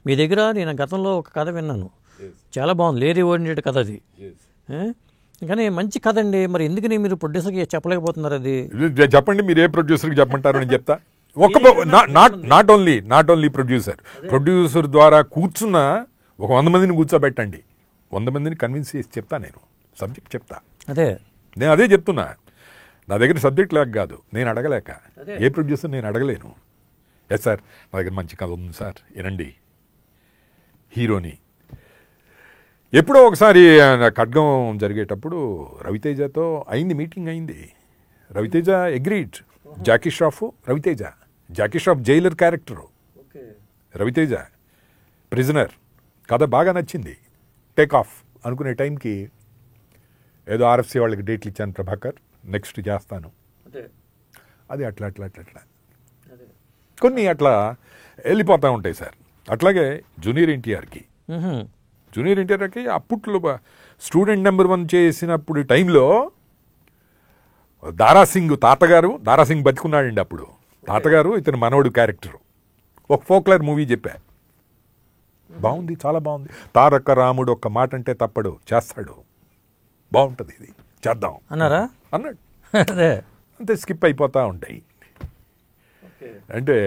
మీ దగ్గర నేను గతంలో ఒక కథ విన్నాను, చాలా బాగుంది, లేరీ ఓరియంటెడ్ కథ అది. కానీ మంచి కథ అండి, మరి ఎందుకని మీరు ప్రొడ్యూసర్కి చెప్పలేకపోతున్నారు? అది చెప్పండి, మీరు ఏ ప్రొడ్యూసర్కి చెప్పంటారు నేను చెప్తా. నాట్ ఓన్లీ ప్రొడ్యూసర్ ద్వారా కూర్చున్న ఒక 100 మందిని కూర్చోబెట్టండి, 100 మందిని కన్విన్స్ చేసి చెప్తా, నేను సబ్జెక్ట్ చెప్తా. నేను అదే చెప్తున్నా, నా దగ్గర సబ్జెక్ట్ లేక కాదు, నేను అడగలేక. ఏ ప్రొడ్యూసర్ నేను అడగలేను. ఎస్ సార్, నా దగ్గర మంచి కథ ఉంది సార్, వినండి. హీరోని ఎప్పుడో ఒకసారి ఖడ్గం జరిగేటప్పుడు రవితేజతో మీటింగ్ అయింది. Raviteja agreed. Jackie Shroff, Raviteja. Jackie Shroff jailer character, Raviteja prisoner. కథ బాగా నచ్చింది. టేక్ ఆఫ్ అనుకునే టైంకి ఏదో ఆర్ఎఫ్సి వాళ్ళకి డేట్లు ఇచ్చాను, ప్రభాకర్ నెక్స్ట్ చేస్తాను. అది అట్లా అట్లా అట్లా అట్లా కొన్ని అట్లా వెళ్ళిపోతూ ఉంటాయి సార్. అట్లాగే జూనియర్ ఎన్టీఆర్కి అప్పట్లో స్టూడెంట్ నెంబర్ 1 చేసినప్పుడు టైంలో దారాసింగ్ బతికున్నాడండి అప్పుడు. తాతగారు ఇతను మనవడు క్యారెక్టరు. ఒక ఫోక్లర్ మూవీ చెప్పా, బాగుంది, చాలా బాగుంది. తారక రాముడు ఒక్క మాట అంటే తప్పడు, చేస్తాడు, బాగుంటుంది, ఇది చేద్దాం అన్నాడు. అంతే, స్కిప్ అయిపోతూ ఉంటాయి. అంటే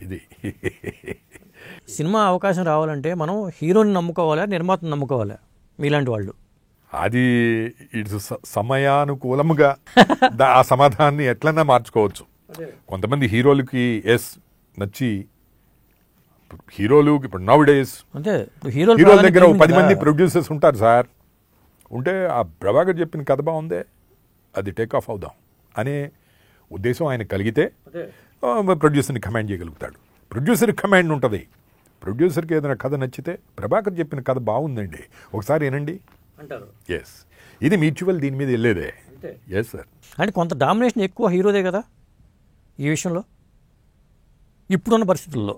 ఇది సినిమా అవకాశం రావాలంటే మనం హీరోని నమ్ముకోవాలా, నిర్మాతను నమ్ముకోవాలా? మీలాంటి వాళ్ళు అది ఇటు సమయానుకూలముగా ఆ సమాధానాన్ని ఎట్లన్నా మార్చుకోవచ్చు. కొంతమంది హీరోలకి నచ్చి హీరోలు ఇప్పుడు నౌ డేస్ హీరోల దగ్గర 10 మంది ప్రొడ్యూసర్స్ ఉంటారు సార్. ఉంటే ఆ ప్రభాకర్ చెప్పిన కథ బాగుందే, అది టేక్ ఆఫ్ అవుదాం అనే ఉద్దేశం ఆయన కలిగితే ప్రొడ్యూసర్ని కమాండ్ చేయగలుగుతాడు. ప్రొడ్యూసర్కి కమాండ్ ఉంటుంది. ప్రొడ్యూసర్కి ఏదైనా కథ నచ్చితే ప్రభాకర్ చెప్పిన కథ బాగుందండి, ఒకసారి వినండి అంటారు. ఎస్, ఇది మ్యూచువల్, దీని మీద వెళ్ళేదే. Yes sir. అంటే కొంత డామినేషన్ ఎక్కువ హీరోదే కదా ఈ విషయంలో ఇప్పుడున్న పరిస్థితుల్లో.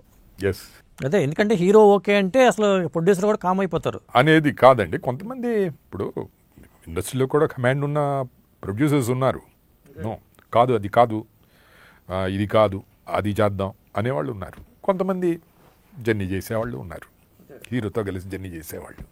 ఎస్, అదే, ఎందుకంటే హీరో ఓకే అంటే అసలు ప్రొడ్యూసర్ కూడా కామ్ అయిపోతారు అనేది కాదండి. కొంతమంది ఇప్పుడు ఇండస్ట్రీలో కూడా కమాండ్ ఉన్న ప్రొడ్యూసర్స్ ఉన్నారు. నో, కాదు, అది కాదు, ఇది కాదు, అది చేద్దాం అనేవాళ్ళు ఉన్నారు. కొంతమంది జర్నీ చేసేవాళ్ళు ఉన్నారు, హీరోతో కలిసి జర్నీ చేసేవాళ్ళు.